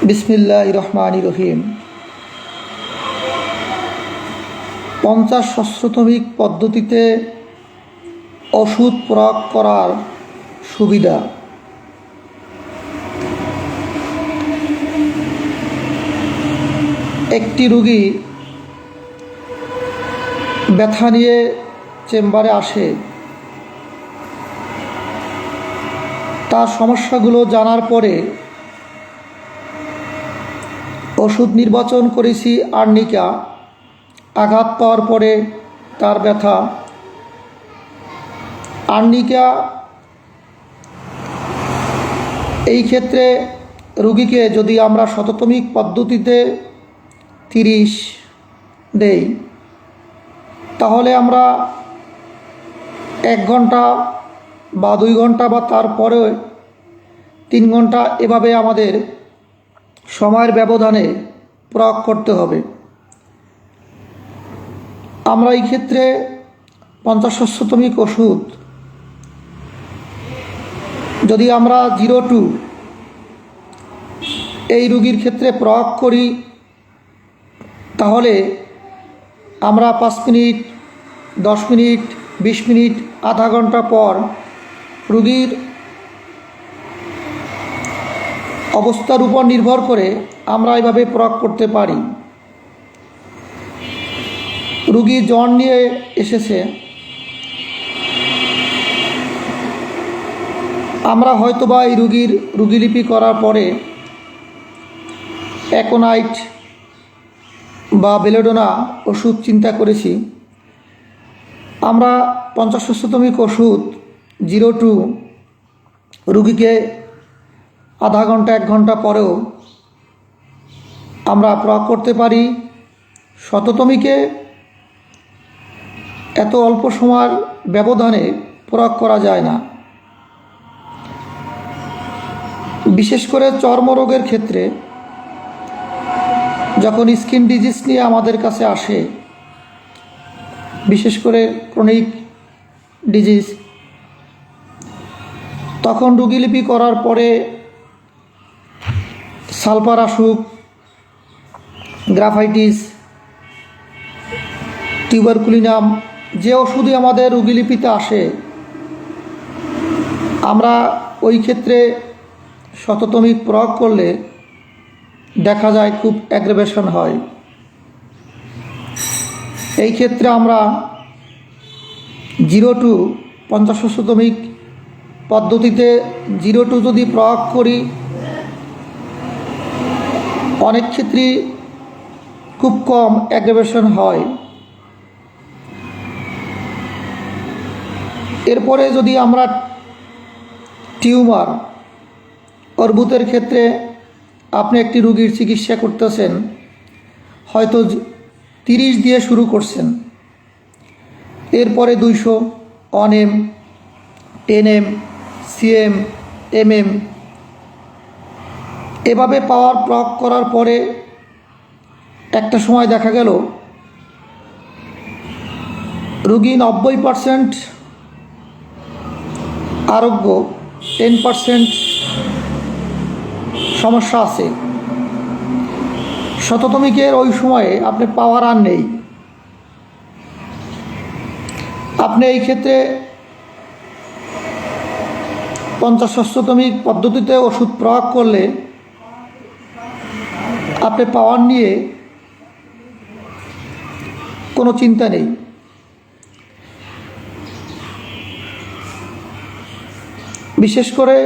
বিসমিল্লাহির রহমানির রহিম। 50 সশ্রতমিক পদ্ধতিতে ওষুধ প্রয়োগ করার সুবিধা। একটি রোগী ব্যথা নিয়ে চেম্বারে আসে, তার সমস্যাগুলো জানার পরে ওষুধ নির্বাচন করেছি আর্নিকা। আঘাত পাওয়ার পরে তার ব্যথা, আর্নিকা এই ক্ষেত্রে রোগীকে যদি আমরা শততমিক পদ্ধতিতে 30 দেই, তাহলে আমরা 1 ঘন্টা বা 2 ঘন্টা বা তারপরে 3 ঘন্টা এভাবে আমাদের সময়ের ব্যবধানে প্রয়োগ করতে হবে। আমরা এই ক্ষেত্রে 50 সশ্রতমিক ওষুধ যদি আমরা 02 এই রোগীর ক্ষেত্রে প্রয়োগ করি, তাহলে আমরা 5 মিনিট, 10 মিনিট, 20 মিনিট, আধা ঘন্টা পর রোগীর অবস্থার উপর নির্ভর করে আমরা এভাবে প্রয়োগ করতে পারি। রোগী জ্বর নিয়ে এসেছে, আমরা হয়তোবা এই রোগীলিপি করার পরে অ্যাকোনাইট বা বেলেডোনা ওষুধ চিন্তা করেছি। আমরা 50 সশ্রতমিক ওষুধ 02 রোগীকে আধা ঘন্টা 1 ঘন্টা পরেও আমরা প্রয়োগ করতে পারি। শততমিকে এত অল্প সময়ের ব্যবধানে প্রয়োগ করা যায় না। বিশেষ করে চর্মরোগের ক্ষেত্রে, যখন স্কিন ডিজিজ নিয়ে আমাদের কাছে আসে, বিশেষ করে ক্রনিক ডিজিজ, তখন রোগীলিপি করার পরে সালফার আসুক, গ্রাফাইটিস, টিউবারকুলিনাম, যে ওষুধই আমাদের রোগীলিপিতে আসে, আমরা ওই ক্ষেত্রে শততমিক প্রয়োগ করলে দেখা যায় খুব অ্যাগ্রেভেশন হয়। এই ক্ষেত্রে আমরা 02 50 সশ্রতমিক পদ্ধতিতে 02 যদি প্রয়োগ করি, অনেক ক্ষেত্রেই খুব কম অ্যাগ্রেভেশন হয়। এরপরে যদি আমরা টিউমার, অর্বুদের ক্ষেত্রে আপনি একটি রোগীর চিকিৎসা করতেছেন, হয়তো 30 দিয়ে শুরু করছেন, এরপরে 200, 1M, 10M, CM, MM এভাবে পাওয়ার প্রয়োগ করার পরে একটা সময় দেখা গেল রোগী 90% আরোগ্য, 10% সমস্যা আছে। শততমিকের ওই সময়ে আপনি পাওয়ার আর নেই। আপনি এই ক্ষেত্রে 50 সশ্রতমিক পদ্ধতিতে ওষুধ প্রয়োগ করলে আপনি পাওয়ার নিয়ে কোনো চিন্তা নেই। বিশেষ করে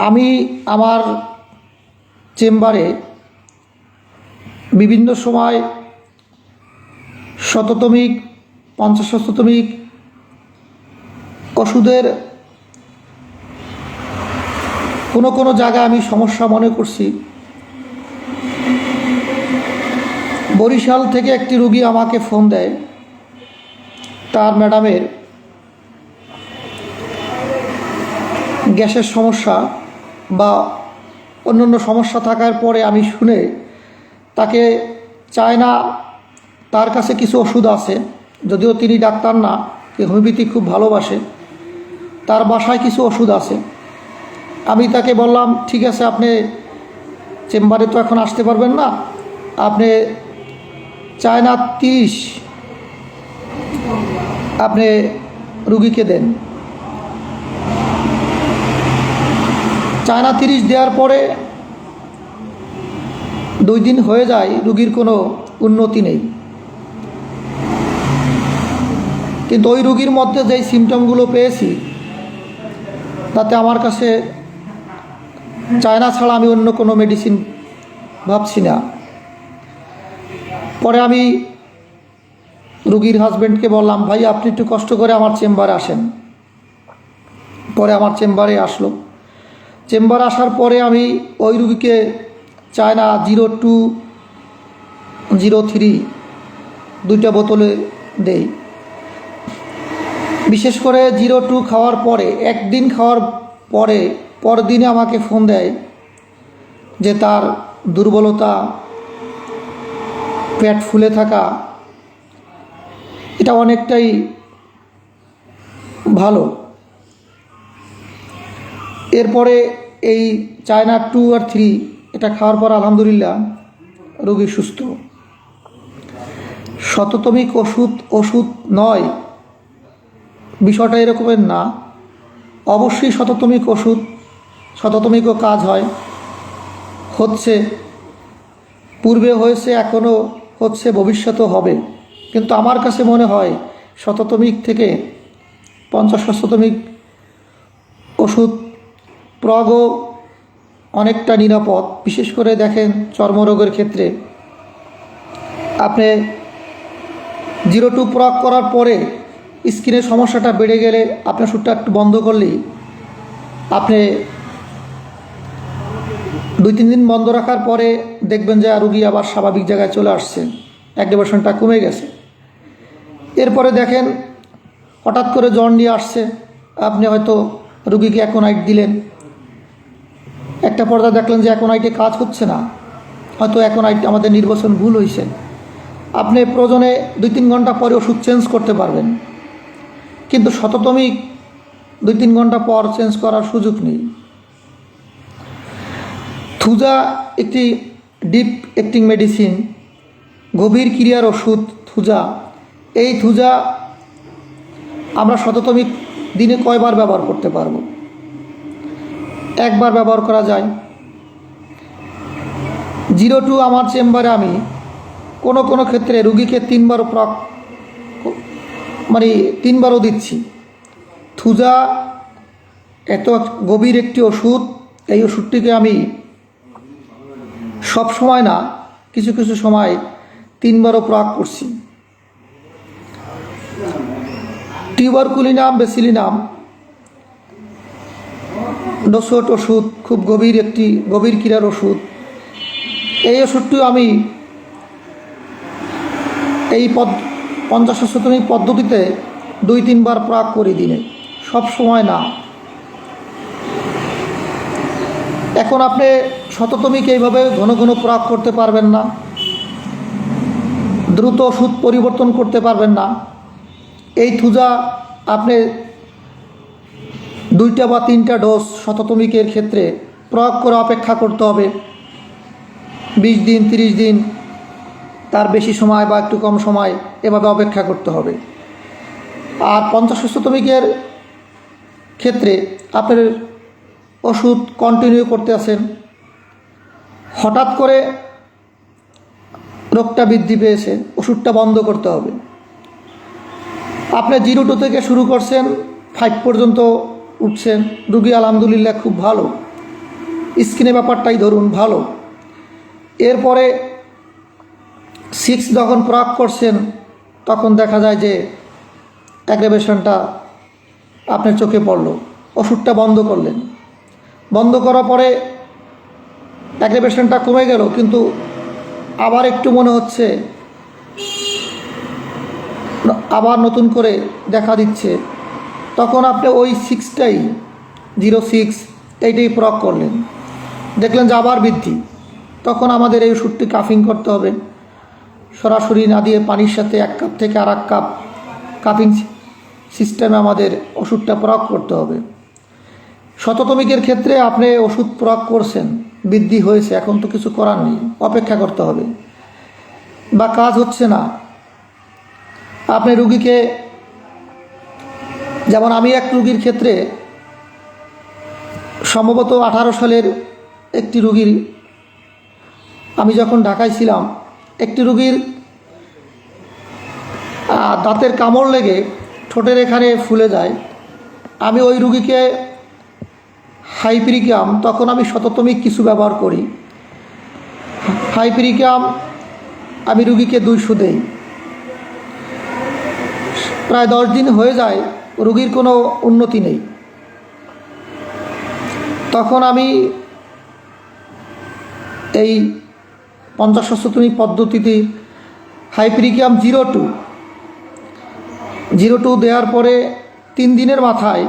আমি আমার চেম্বারে বিভিন্ন সময় শততমিক, 50 সশ্রতমিক ওষুধের কোনো জায়গায় আমি সমস্যা মনে করছি। বরিশাল থেকে একটি রোগী আমাকে ফোন দেয়, তার ম্যাডামের গ্যাসের সমস্যা বা অন্যান্য সমস্যা থাকার পরে আমি শুনে তাকে চায় না, তার কাছে কিছু ওষুধ আছে, যদিও তিনি ডাক্তার না, হোমিওপ্যাথি খুব ভালোবাসে, তার বাসায় কিছু ওষুধ আছে। আমি তাকে বললাম, ঠিক আছে, আপনি চেম্বারে তো এখন আসতে পারবেন না, আপনি চায়না 30 আপনি রুগীকে দেন। চায়না 30 দেওয়ার পরে 2 দিন হয়ে যায়, রুগীর কোনো উন্নতি নেই। কিন্তু ওই রুগীর মধ্যে যেই সিমটমগুলো পেয়েছি, তাতে আমার কাছে চায়না ছাড়া আমি অন্য কোনো মেডিসিন ভাবছি না। পরে আমি রুগীর হাজব্যান্ডকে বললাম, ভাই আপনি একটু কষ্ট করে আমার চেম্বারে আসেন। পরে আমার চেম্বারে আসলো। চেম্বারে আসার পরে আমি ওই রুগীকে চায়না 02, 03 2টা বোতলে দেই। বিশেষ করে 02 খাওয়ার পরে, একদিন খাওয়ার পরে পরের দিনে আমাকে ফোন দেয় যে তার দুর্বলতা, পেট ফুলে থাকা, এটা অনেকটাই ভালো। এরপরে এই চায়না 2 আর 3 এটা খাওয়ার পর আলহামদুলিল্লাহ রোগী সুস্থ। শততমিক ওষুধ নয়, বিষয়টা এরকমের না। অবশ্যই শততমিকও কাজ হয়, হচ্ছে, পূর্বে হয়েছে, এখনও হচ্ছে, ভবিষ্যতেও হবে। কিন্তু আমার কাছে মনে হয় শততমিক থেকে 50-60তমিক ওষুধ প্রয়োগও অনেকটা নিরাপদ। বিশেষ করে দেখেন চর্মরোগের ক্ষেত্রে আপনি 02 প্রয়োগ করার পরে স্কিনের সমস্যাটা বেড়ে গেলে আপনি ওষুধটা একটু বন্ধ করলেই, আপনি 2-3 দিন বন্ধ রাখার পরে দেখবেন যে রুগী আবার স্বাভাবিক জায়গায় চলে আসছে, অ্যাগ্রেভেশনটা কমে গেছে। এরপরে দেখেন হঠাৎ করে জ্বর নিয়ে আসছে, আপনি হয়তো রুগীকে অ্যাকোনাইট দিলেন, একটা পর্যায়ে দেখলেন যে অ্যাকোনাইটে কাজ হচ্ছে না, হয়তো অ্যাকোনাইট আমাদের নির্বাচন ভুল হয়েছে। আপনি প্রয়োজনে 2-3 ঘন্টা পরে ওষুধ চেঞ্জ করতে পারবেন, কিন্তু শততমিক 2-3 ঘন্টা পর চেঞ্জ করার সুযোগ নেই। থুজা একটি ডিপ অ্যাক্টিং মেডিসিন, গভীর ক্রিয়ার ওষুধ থুজা। এই থুজা আমরা শততমিক দিনে কয়বার ব্যবহার করতে পারবো? একবার ব্যবহার করা যায়। 02 আমার চেম্বারে আমি কোনো ক্ষেত্রে রুগীকে 3বারও দিচ্ছি। থুজা এত গভীর একটি ওষুধ, এই ওষুধটিকে আমি সব সময় না, কিছু কিছু সময় 3বারও প্রয়োগ করছি। টিউবারকুলিনাম বেসিলিনাম ডোসোট ওষুধ, খুব গভীর ক্রিয়ার ওষুধ। এই ওষুধটিও আমি এই 50-60তমিক পদ্ধতিতে 2-3 বার প্রয়োগ করি দিনে, সব সময় না। এখন আপনি শততমিক এইভাবে ঘন ঘন প্রয়োগ করতে পারবেন না, দ্রুত ওষুধ পরিবর্তন করতে পারবেন না। এই থুজা আপনি 2টা বা 3টা ডোজ শততমিকের ক্ষেত্রে প্রয়োগ করে অপেক্ষা করতে হবে 20 দিন, 30 দিন, তার বেশি সময় বা একটু কম সময়, এভাবে অপেক্ষা করতে হবে। আর 50-60তমিকের ক্ষেত্রে আপনার ওষুধ কন্টিনিউ করতে আছেন, হঠাৎ করে রোগটা বৃদ্ধি পেয়েছে, ওষুধটা বন্ধ করতে হবে। আপনি 02 থেকে শুরু করছেন, 5 পর্যন্ত উঠছেন, রুগী আলহামদুলিল্লাহ খুব ভালো, স্কিনের ব্যাপারটাই ধরুন ভালো। এরপরে 6 যখন প্রয়োগ করছেন, তখন দেখা যায় যে অ্যাগ্রেভেশনটা আপনার চোখে পড়লো, ওষুধটা বন্ধ করলেন, বন্ধ করার পরে অ্যাগ্রেভেশনটা কমে গেল, কিন্তু আবার একটু মনে হচ্ছে, আবার নতুন করে দেখা দিচ্ছে, তখন আপনি ওই 06 এইটাই প্রয়োগ করলেন, দেখলেন যে আবার বৃদ্ধি। তখন আমাদের এই ওষুধটি কাফিং করতে হবে, সরাসরি না দিয়ে পানির সাথে 1 কাপ থেকে আর 1 কাপ কাফিং সিস্টেমে আমাদের ওষুধটা প্রয়োগ করতে হবে। শততমিকের ক্ষেত্রে আপনি ওষুধ প্রয়োগ করছেন, বৃদ্ধি হয়েছে, এখন তো কিছু করার নেই, অপেক্ষা করতে হবে, বা কাজ হচ্ছে না। আপনি রুগীকে, যেমন আমি এক রুগীর ক্ষেত্রে সম্ভবত 18 সালের একটি রুগীর, আমি যখন ঢাকায় ছিলাম, একটি রুগীর দাঁতের কামড় লেগে ঠোঁটের এখানে ফুলে যায়। আমি ওই রুগীকে হাইপিরিকাম, তখন আমি শততমিক কিছু ব্যবহার করি, হাইপিরিকাম আমি রুগীকে 200 দেই। প্রায় 10 দিন হয়ে যায়, রুগীর কোনো উন্নতি নেই। তখন আমি এই 50 শততমিক পদ্ধতিতে হাইপিরিকাম 02 দেওয়ার পরে 3 দিনের মাথায়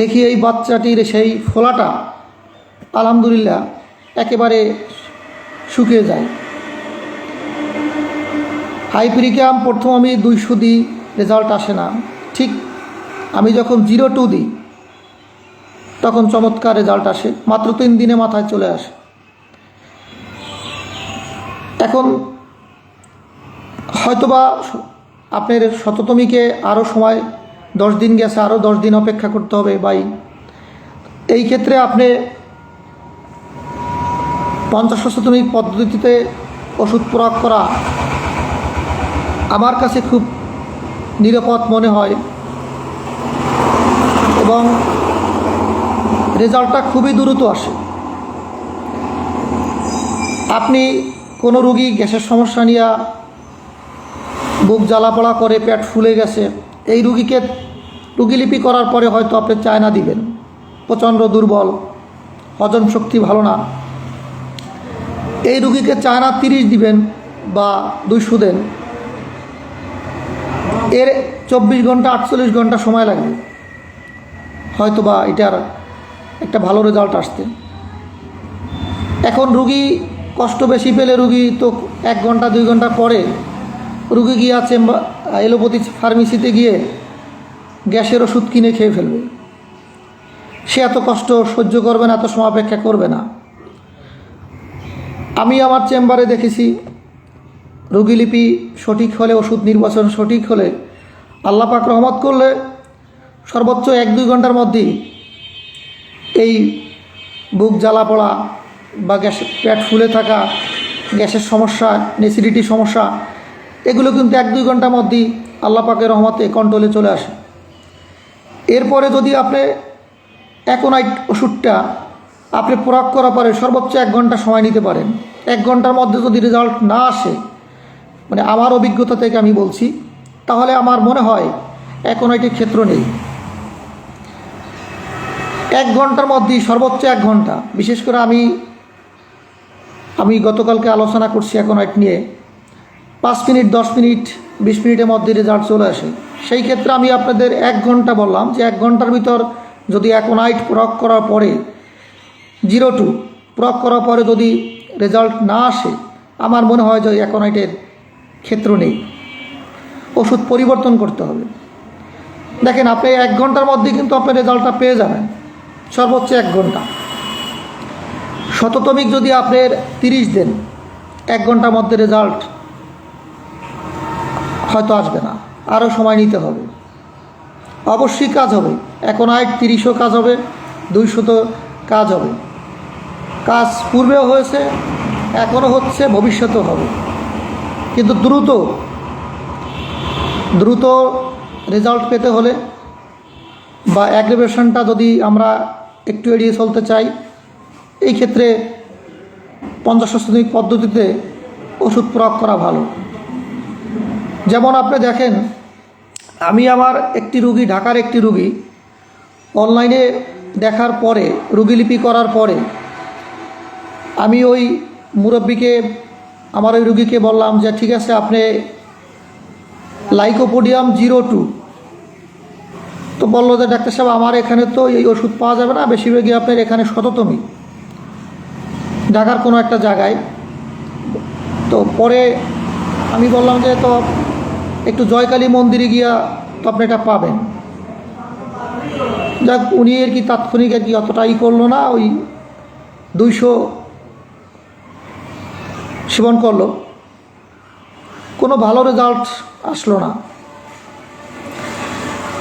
দেখি এই বাচ্চাটির সেই ফোলাটা আলহামদুলিল্লাহ একেবারে শুকিয়ে যায়। হাইপিরিকাম প্রথম আমি 200 দিই, রেজাল্ট আসে না। ঠিক আমি যখন 02 দিই তখন চমৎকার রেজাল্ট আসে, মাত্র 3 দিনে মাথায় চলে আসে। এখন হয়তোবা আপনার শততমিকে আরও সময় 10 দিন গেছে, আরও 10 দিন অপেক্ষা করতে হবে ভাই। এই ক্ষেত্রে আপনি 50 শততমিক পদ্ধতিতে ওষুধ প্রয়োগ করা আমার কাছে খুব নিরাপদ মনে হয় এবং রেজাল্টটা খুবই দ্রুত আসে। আপনি কোনো রুগী গ্যাসের সমস্যা নিয়ে বুক জ্বালাপড়া করে, পেট ফুলে গেছে, এই রুগীকে রুগীলিপি করার পরে হয়তো আপনি চায়না দিবেন, প্রচণ্ড দুর্বল, হজম শক্তি ভালো না, এই রুগীকে চায়না 30 দিবেন বা 200 দেন, এর 24 ঘন্টা 48 ঘন্টা সময় লাগবে হয়তো বা এটার একটা ভালো রেজাল্ট আসতে। এখন রুগী কষ্ট বেশি পেলে রুগী তো 1 ঘন্টা 2 ঘন্টা পরে রুগী গিয়ে এলোপ্যাথি ফার্মেসিতে গিয়ে গ্যাসের ওষুধ কিনে খেয়ে ফেলবে। সে এত কষ্ট সহ্য করবে না, এত সময় অপেক্ষা করবে না। আমি আমার চেম্বারে দেখেছি, রোগীলিপি সঠিক হলে, ওষুধ নির্বাচন সঠিক হলে, আল্লাহ পাক রহমত করলে সর্বোচ্চ 1-2 ঘন্টার মধ্যেই এই বুক জ্বালা পড়া বা গ্যাস, পেট ফুলে থাকা, গ্যাসের সমস্যা, অ্যাসিডিটি সমস্যা, এগুলো কিন্তু 1-2 ঘন্টার মধ্যেই আল্লাহ পাকের রহমতে কন্ট্রোলে চলে আসে। এরপরে যদি আপনি অ্যাকোনাইট ওষুধটা আপনি প্রয়োগ করার পরে সর্বোচ্চ 1 ঘন্টা সময় নিতে পারেন। 1 ঘন্টার মধ্যে যদি রেজাল্ট না আসে, মানে আমার অভিজ্ঞতা থেকে আমি বলছি, তাহলে আমার মনে হয় অ্যাকোনাইটের ক্ষেত্র নেই। 1 ঘন্টার মধ্যেই, সর্বোচ্চ 1 ঘন্টা। বিশেষ করে আমি গতকালকে আলোচনা করছি অ্যাকোনাইট নিয়ে, 5 মিনিট, 10 মিনিট, 20 মিনিটের মধ্যে রেজাল্ট চলে আসে। সেই ক্ষেত্রে আমি আপনাদের 1 ঘন্টা বললাম, যে 1 ঘন্টার ভিতর যদি অ্যাকোনাইট প্রয়োগ করার পরে 02 প্রয়োগ করার পরে যদি রেজাল্ট না আসে, আমার মনে হয় যে অ্যাকোনাইটের ক্ষেত্র নেই, ওষুধ পরিবর্তন করতে হবে। দেখেন, আপনি 1 ঘন্টার মধ্যে কিন্তু আপনি রেজাল্টটা পেয়ে যাবেন, সর্বোচ্চ 1 ঘন্টা। শততমিক যদি আপনার 30 দেন, 1 ঘন্টার মধ্যে রেজাল্ট হয়তো আসবে না, আরও সময় নিতে হবে। অবশ্যই কাজ হবে, অ্যাকোনাইট 30ও কাজ হবে, 200 তো কাজ হবে। কাজ পূর্বেও হয়েছে, এখনও হচ্ছে, ভবিষ্যতেও হবে। কিন্তু দ্রুত রেজাল্ট পেতে হলে বা অ্যাগ্রেভেশনটা যদি আমরা একটু এড়িয়ে চলতে চাই, এই ক্ষেত্রে 50 শততমিক পদ্ধতিতে ওষুধ প্রয়োগ করা ভালো। যেমন আপনি দেখেন, আমি আমার একটি রুগী, ঢাকার একটি রুগী, অনলাইনে দেখার পরে, রুগীলিপি করার পরে আমি ওই মুরব্বীকে, আমার ওই রুগীকে বললাম যে ঠিক আছে, আপনি লাইকোপোডিয়াম 02, তো বললো যে ডাক্তার সাহেব আমার এখানে তো এই ওষুধ পাওয়া যাবে না, বেশিরভাগই আপনার এখানে শততমিক, ঢাকার কোনো একটা জায়গায়। তো পরে আমি বললাম যে তো একটু জয়কালী মন্দিরে গিয়া তো আপনি এটা পাবেন। যাক, উনি আর কি তাৎক্ষণিক আর কি অতটাই করলো না, ওই 200 সেবন করলো, কোনো ভালো রেজাল্ট আসলো না।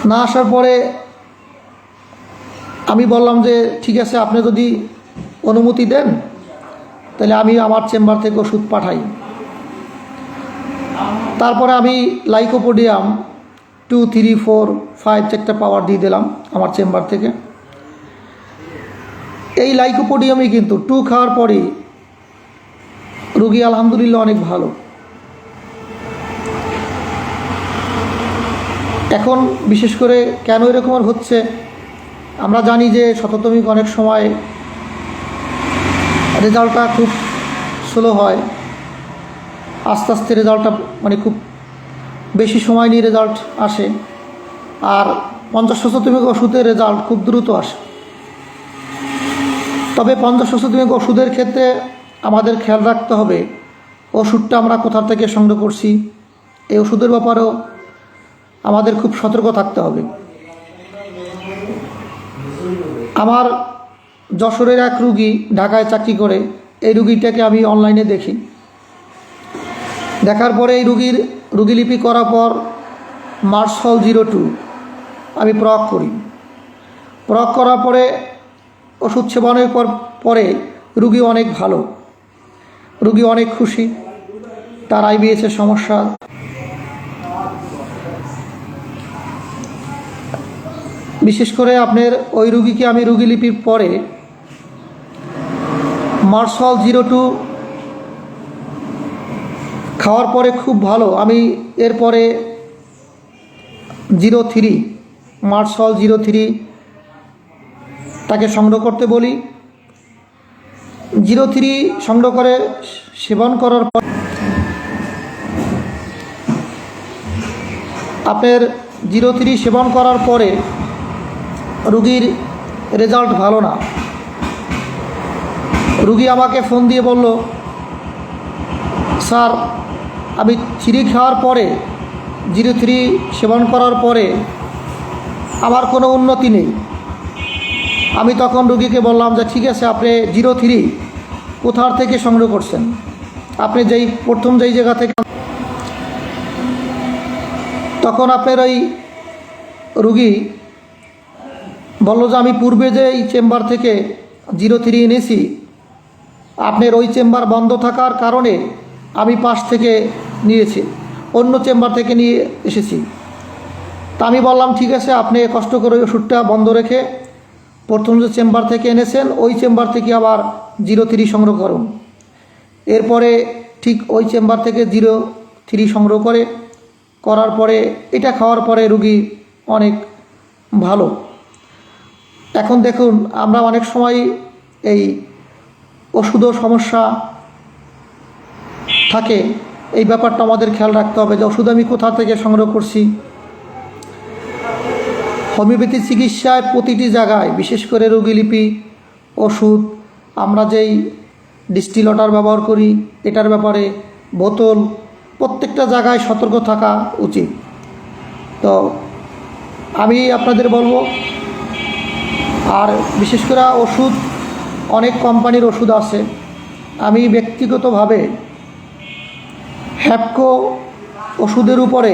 না আসার পরে আমি বললাম যে ঠিক আছে, আপনি যদি অনুমতি দেন তাহলে আমি আমার চেম্বার থেকে ওষুধ পাঠাই। তারপরে আমি লাইকোপোডিয়াম 2, 3, 4, 5 চারটা পাওয়ার দিয়ে দিলাম আমার চেম্বার থেকে। এই লাইকোপোডিয়ামই কিন্তু 2 খাওয়ার পরেই রুগী আলহামদুলিল্লাহ অনেক ভালো। এখন বিশেষ করে কেন এরকম হচ্ছে, আমরা জানি যে শততমিক অনেক সময় রেজাল্টটা খুব স্লো হয়, আস্তে আস্তে রেজাল্টটা মানে খুব বেশি সময় নিয়ে রেজাল্ট আসে, আর 50 শততমিক ওষুধের রেজাল্ট খুব দ্রুত আসে। তবে 50 শততমিক ওষুধের ক্ষেত্রে আমাদের খেয়াল রাখতে হবে ওষুধটা আমরা কোথা থেকে সংগ্রহ করছি, এই ওষুধের ব্যাপারেও আমাদের খুব সতর্ক থাকতে হবে। আমার যশোরের এক রুগী ঢাকায় চাকরি করে, এই রুগীটাকে আমি অনলাইনে দেখি, দেখার পরে এই রুগীর রুগীলিপি করার পর মার্সল 02 আমি প্রয়োগ করি। প্রয়োগ করার পরে ওষুধ সেবনের পরে রুগী অনেক ভালো, রুগী অনেক খুশি, তার আইবিএসের সমস্যা। বিশেষ করে আপনার ওই রুগীকে আমি রুগীলিপির পরে মার্সল 02 খাওয়ার পরে খুব ভালো। আমি এরপরে 03 মার্সল 03 তাকে সংগ্রহ করতে বলি। 03 সংগ্রহ করে সেবন করার পর আপনার 03 সেবন করার পরে রুগীর রেজাল্ট ভালো না। রুগী আমাকে ফোন দিয়ে বলল, স্যার আমি 3 খাওয়ার পরে 03 সেবন করার পরে আমার কোনো উন্নতি নেই। আমি তখন রুগীকে বললাম যে ঠিক আছে, আপনি 03 কোথার থেকে সংগ্রহ করছেন, আপনি প্রথম যেই জায়গা থেকে। তখন আপনার ওই রুগী বলল যে আমি পূর্বে যে এই চেম্বার থেকে 03 এনেছি, আপনার ওই চেম্বার বন্ধ থাকার কারণে আমি পাশ থেকে নিয়েছি, অন্য চেম্বার থেকে নিয়ে এসেছি। তা আমি বললাম ঠিক আছে, আপনি কষ্ট করে ওষুধটা বন্ধ রেখে প্রথম যে চেম্বার থেকে এনেছেন ওই চেম্বার থেকে আবার 03 সংগ্রহ করুন। এরপরে ঠিক ওই চেম্বার থেকে 03 সংগ্রহ করার পরে এটা খাওয়ার পরে রুগী অনেক ভালো। এখন দেখুন, আমরা অনেক সময় এই ওষুধও সমস্যা থাকে, এই ব্যাপারটা আমাদের খেয়াল রাখতে হবে যে ওষুধ আমি কোথা থেকে সংগ্রহ করছি। হোমিওপ্যাথি চিকিৎসায় প্রতিটি জায়গায়, বিশেষ করে রোগীলিপি, ওষুধ, আমরা যেই ডিস্টিল ওয়াটার ব্যবহার করি এটার ব্যাপারে, বোতল, প্রত্যেকটা জায়গায় সতর্ক থাকা উচিত। তো আমি আপনাদের বলবো, আর বিশেষ করে ওষুধ, অনেক কোম্পানির ওষুধ আছে। আমি ব্যক্তিগতভাবে হ্যাপকো ওষুধের উপরে